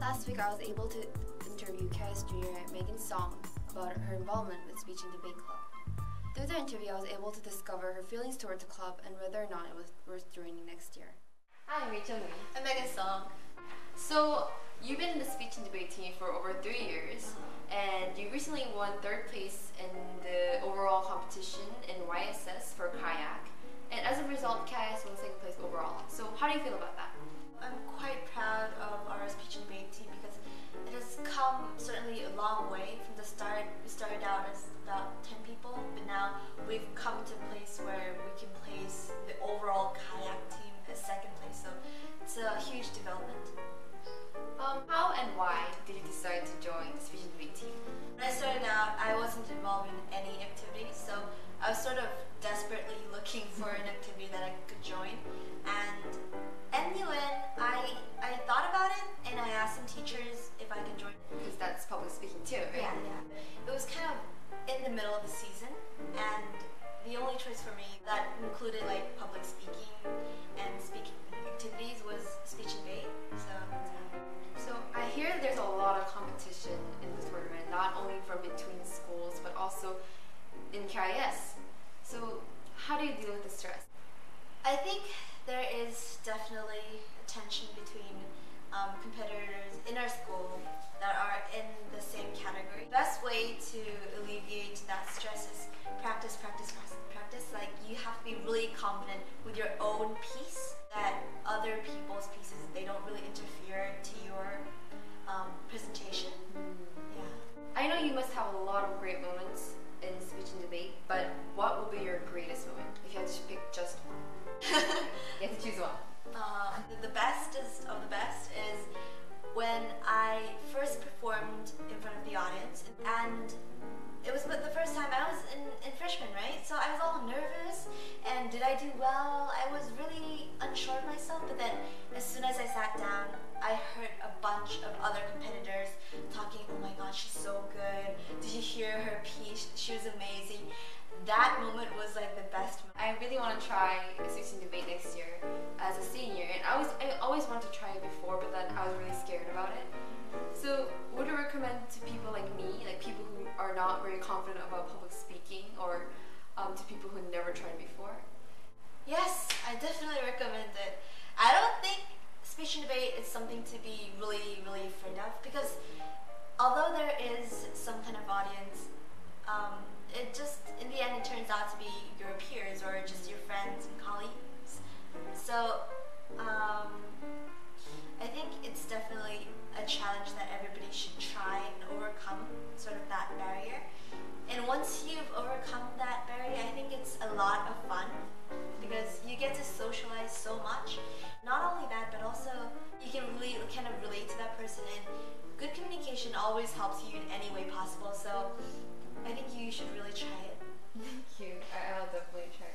Last week I was able to interview KS Junior Megan Song about her involvement with Speech and Debate Club. Through the interview I was able to discover her feelings towards the club and whether or not it was worth joining next year. Hi, I'm Rachel Lee. I'm Megan Song. So, you've been in the speech and debate team for over 3 years, and you recently won 3rd place in the overall competition in YSS for kayak, and as a result, KS won 2nd place overall. So, how do you feel about that? I'm quite proud of our speech and debate team because it has come certainly a long way from the start. We started out as about 10 people, but now we've come to a place where we can place the overall kayak team as 2nd place, so it's a huge development. How and why did you decide to join the speech and debate team? When I started out, I wasn't involved in any activities, so I was sort of desperately looking for an activity that I could join. And when I thought about it, and I asked some teachers if I could join. Because that's public speaking too, right? Yeah. It was kind of in the middle of the season, and the only choice for me that included like public speaking and speaking activities was speech and debate. So I hear that there's a lot of competition in this tournament, not only from between schools, but also in KIS. So how do you deal with the stress? I think there is definitely a tension between competitors in our school that are in the same category. The best way to alleviate that stress is practice. Like, you have to be really confident with your own piece, that other people's pieces, they don't really interfere to your presentation. Yeah. I know you must have a lot of great moments in speech and debate, but what will be your greatest moment if you had to pick just one? You have to choose one. The best of the best is when I first performed in front of the audience, and it was the first time I was in freshman, right? So I was all nervous, and did I do well? I was really unsure of myself, but then as soon as I sat down, I heard a bunch of other competitors talking, oh my god, she's so good. Did you hear her piece? She was amazing. That moment was like the best moment. I really want to try speech and debate next year as a senior, and I always wanted to try it before, but then I was really scared about it. So would you recommend to people like me, like people who are not very confident about public speaking, or to people who never tried before? Yes, I definitely recommend it. I don't think speech and debate is something to be really afraid of, because although there is some kind of audience, it just, in the end, it turns out to be your peers or just your friends and colleagues. So I think it's definitely a challenge that everybody should try and overcome, sort of that barrier. And once you've overcome that barrier, I think it's a lot of fun because you get to socialize so much. Not only that, but also you can really kind of relate to that person, and good communication always helps you in any way possible. So I think you should really try it. Thank you. I'll definitely try.